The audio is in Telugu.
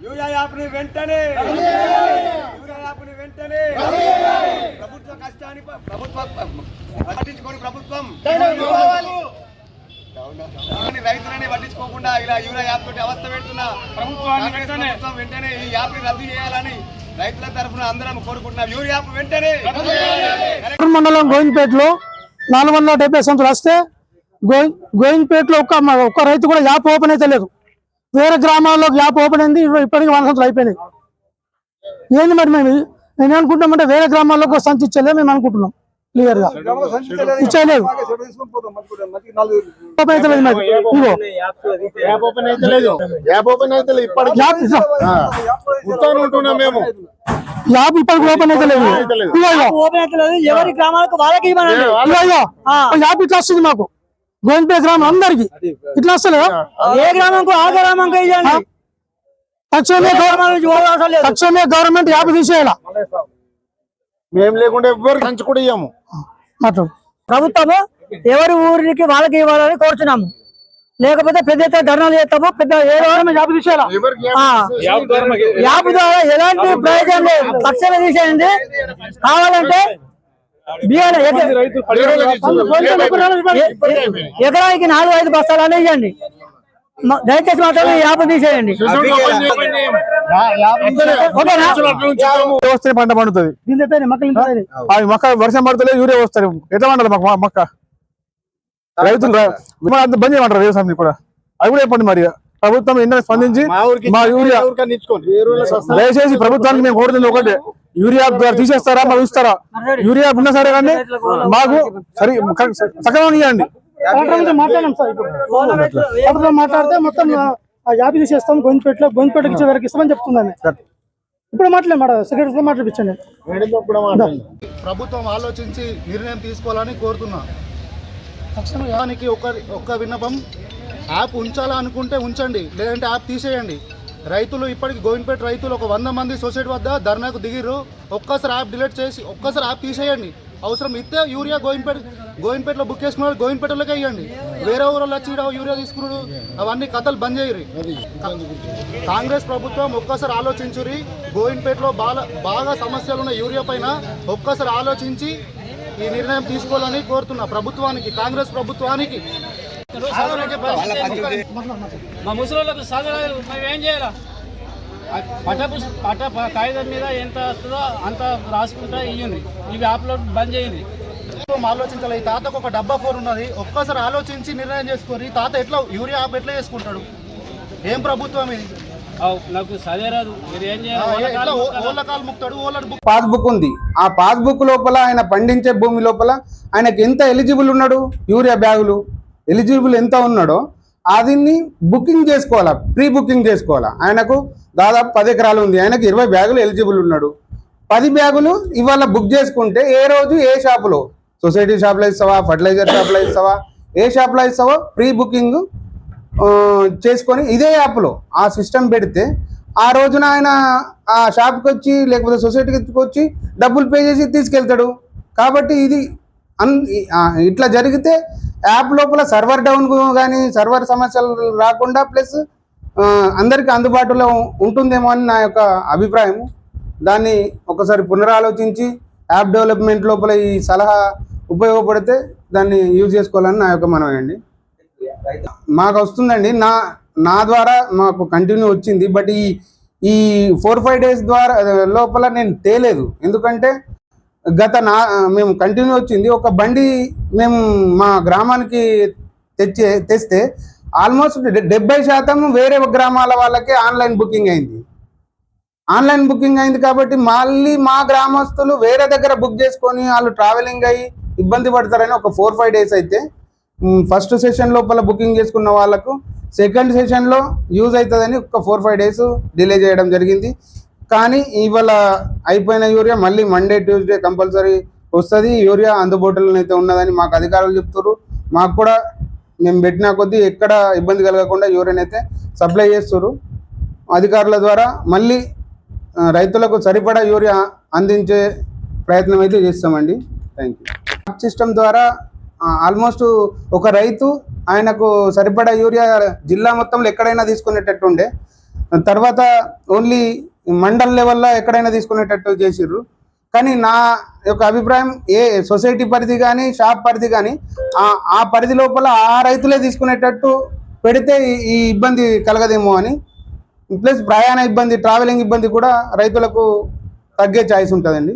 యూరియా యాప్ని వెంటనే ప్రభుత్వ కష్టాన్ని పట్టించుకొని ప్రభుత్వం రైతులని పట్టించుకోకుండా ఇలా యూరియా యాప్ తోటి అవస్థ పెడుతున్న ప్రభుత్వం వెంటనే ఈ యాప్ ని రద్దు చేయాలని రైతుల తరఫున అందరం కోరుకుంటున్నాం. యూరియా యాప్ వెంటనే. మండలం గోవిందపేటలో 470 సంచులు వస్తే గోవిందపేటలో ఒక్క రైతు కూడా యాప్ ఓపెన్ అయితే లేదు. వేరే గ్రామాల్లో యాప్ ఓపెన్ అయింది, ఇప్పటికీ 100 సంచులు అయిపోయినాయి. ఏంది మరి మేము అనుకుంటామంటే వేరే గ్రామాల్లో సంచి ఇచ్చలే మేము అనుకుంటున్నాం. క్లియర్ గా ఇచ్చలేదు. యాప్ ఇప్పటికి ఓపెన్ అయితే లేదు. ఎవరి గ్రామాలకు వాళ్ళకి యాప్ ఇట్లా వస్తుంది మాకు గోవిందపేట గ్రామం అందరికి ఇట్లా వస్తలే. ఏ గ్రామంకు ఆ గ్రామంకి తక్షణమే గవర్నమెంట్ యాప్ తీసేయాల. మేము లేకుండా ఎవరికి సంచి కూడా ఇయ్యాము. ప్రభుత్వము ఎవరి ఊరికి వాళ్ళకి ఇవ్వాలని కోరుతున్నాము. లేకపోతే పెద్ద ఎత్తున ధర్నాలు చేస్తాము. పెద్ద యాప్ తీసేయాల. యాప్ ద్వారా ఎలాంటి ప్రయోజనం లేదు. తక్షణమే తీసేయండి. కావాలంటే ఎకరానికి 4-5 బస్తాలు అనేది ఇవ్వండి. దయచేసి మాత్రం యాప్ తీసేయండి. వస్తే పంట పండుతుంది. మొక్క వర్షం పడుతుంది, యూరియా వస్తారు. ఎట్లా పండాలి మొక్క? రైతులు అంత బంద్ చేయమంటారు వ్యవసాయం కూడా. అది కూడా చెప్పండి మరి. ప్రభుత్వం ఎన్నో స్పందించి మా యూరియా దయచేసి ప్రభుత్వానికి మేము కోరుతుంది ఒకటే, యూరియా ద్వారా తీసేస్తారా మాకు ఇస్తారా? యూరియా ఉన్నా సరే కానీ మాకు సరే సకాలం ఇవ్వండి. మాట్లాడితే మొత్తం యాభై తీసేస్తాం. గొంతుపేటకి ఇచ్చే వరకు ఇస్తామని చెప్తుందని ఇప్పుడు సెక్రటరీ మాట్లాడిపించండి. ప్రభుత్వం ఆలోచించి నిర్ణయం తీసుకోవాలని కోరుతున్నా. దానికి ఒక విన్నపం, యాప్ ఉంచాలా అనుకుంటే ఉంచండి, లేదంటే యాప్ తీసేయండి. రైతులు ఇప్పటికి గోవిందపేట రైతులు ఒక 100 మంది సొసైటీ వద్ద ధర్నాకు దిగిర్రు. ఒక్కసారి యాప్ డిలీట్ చేసి ఒక్కసారి యాప్ తీసేయండి. అవసరం ఇస్తే యూరియా గోవిందపేటలో బుక్ చేసుకున్న వాళ్ళు గోవిందపేటలోకే ఇవ్వండి. వేరే ఊరిలో వచ్చి యూరియా తీసుకున్నాడు అవన్నీ కథలు బంద్ చేయరు. కాంగ్రెస్ ప్రభుత్వం ఒక్కసారి ఆలోచించురి. గోవిందపేటలో బాగా సమస్యలు ఉన్న యూరియా పైన ఒక్కసారి ఆలోచించి ఈ నిర్ణయం తీసుకోవాలని కోరుతున్నా ప్రభుత్వానికి, కాంగ్రెస్ ప్రభుత్వానికి. మా ముసలోళ్ళకు చదవలేదు, మేము ఏం చేయాలా? కాగితం మీద ఎంత వస్తుందో అంత రాసుకుంటా ఇవ్వండి. ఇవి అప్లోడ్ బంద్ చేయండి. ఆలోచించాలి. తాతకు ఒక డబ్బా ఫోన్ ఉన్నది. ఒక్కసారి ఆలోచించి నిర్ణయం చేసుకొని తాత ఎట్లా యూరియా యాప్ ఎట్లా చేసుకుంటాడు? ఏం ప్రభుత్వం ఇది? నాకు చదివేరాదు, మీరు ఏం చేయాలి? పాస్బుక్ ఉంది. ఆ పాస్బుక్ లోపల ఆయన పండించే భూమి లోపల ఆయనకి ఎంత ఎలిజిబుల్ ఉన్నాడు, యూరియా బ్యాగులు ఎలిజిబుల్ ఎంత ఉన్నాడో అది బుకింగ్ చేసుకోవాలా, ప్రీ బుకింగ్ చేసుకోవాలా. ఆయనకు దాదాపు 10 ఎకరాలు ఉంది. ఆయనకు 20 బ్యాగులు ఎలిజిబుల్ ఉన్నాడు. 10 బ్యాగులు ఇవాళ బుక్ చేసుకుంటే ఏ రోజు ఏ షాపులో, సొసైటీ షాప్లో ఇస్తావా, ఫర్టిలైజర్ షాప్లో ఇస్తావా, ఏ షాప్లో ఇస్తావో ప్రీ బుకింగ్ చేసుకొని ఇదే యాప్లో ఆ సిస్టమ్ పెడితే ఆ రోజున ఆయన ఆ షాప్కి వచ్చి లేకపోతే సొసైటీకి వచ్చి డబ్బులు పే చేసి తీసుకెళ్తాడు. కాబట్టి ఇది ఇట్లా జరిగితే యాప్ లోపల సర్వర్ డౌన్ కానీ సర్వర్ సమస్యలు రాకుండా ప్లస్ అందరికీ అందుబాటులో ఉంటుందేమో అని నా యొక్క అభిప్రాయం. దాన్ని ఒకసారి పునరాలోచించి యాప్ డెవలప్మెంట్ లోపల ఈ సలహా ఉపయోగపడితే దాన్ని యూజ్ చేసుకోవాలని నా యొక్క మనవి అండి. మాకు వస్తుందండి, నా ద్వారా మాకు కంటిన్యూ వచ్చింది. బట్ ఈ 4-5 డేస్ ద్వారా లోపల నేను తేలేదు. ఎందుకంటే మేము కంటిన్యూ వచ్చింది. ఒక బండి మేము మా గ్రామానికి తెస్తే ఆల్మోస్ట్ 70% వేరే గ్రామాల వాళ్ళకే ఆన్లైన్ బుకింగ్ అయింది. కాబట్టి మళ్ళీ మా గ్రామస్తులు వేరే దగ్గర బుక్ చేసుకొని వాళ్ళు ట్రావెలింగ్ అయ్యి ఇబ్బంది పడతారని ఒక 4-5 డేస్ అయితే ఫస్ట్ సెషన్ లోపల బుకింగ్ చేసుకున్న వాళ్ళకు సెకండ్ సెషన్లో యూజ్ అవుతుందని ఒక 4-5 డేస్ డిలే చేయడం జరిగింది. కానీ ఇవాళ అయిపోయిన యూరియా మళ్ళీ మండే ట్యూస్డే కంపల్సరీ వస్తుంది. యూరియా అందుబాటులో అయితే ఉన్నదని మాకు అధికారులు చెప్తారు. మాకు కూడా మేము పెట్టిన కొద్దీ ఎక్కడ ఇబ్బంది కలగకుండా యూరియాని అయితే సప్లై చేస్తారు. అధికారుల ద్వారా మళ్ళీ రైతులకు సరిపడా యూరియా అందించే ప్రయత్నం అయితే చేస్తామండి. Thank you. సిస్టమ్ ద్వారా ఆల్మోస్ట్ ఒక రైతు ఆయనకు సరిపడా యూరియా జిల్లా మొత్తంలో ఎక్కడైనా తీసుకునేటట్టు ఉండే, తర్వాత ఓన్లీ మండల్ లెవెల్లో ఎక్కడైనా తీసుకునేటట్టు చేసిర్రు. కానీ నా యొక్క అభిప్రాయం ఏ సొసైటీ పరిధి కానీ షాప్ పరిధి కానీ ఆ పరిధి లోపల ఆ రైతులే తీసుకునేటట్టు పెడితే ఈ ఇబ్బంది కలగదేమో అని, ప్లస్ ప్రయాణ ఇబ్బంది, ట్రావెలింగ్ ఇబ్బంది కూడా రైతులకు తగ్గే ఛాయిస్ ఉంటుందండి.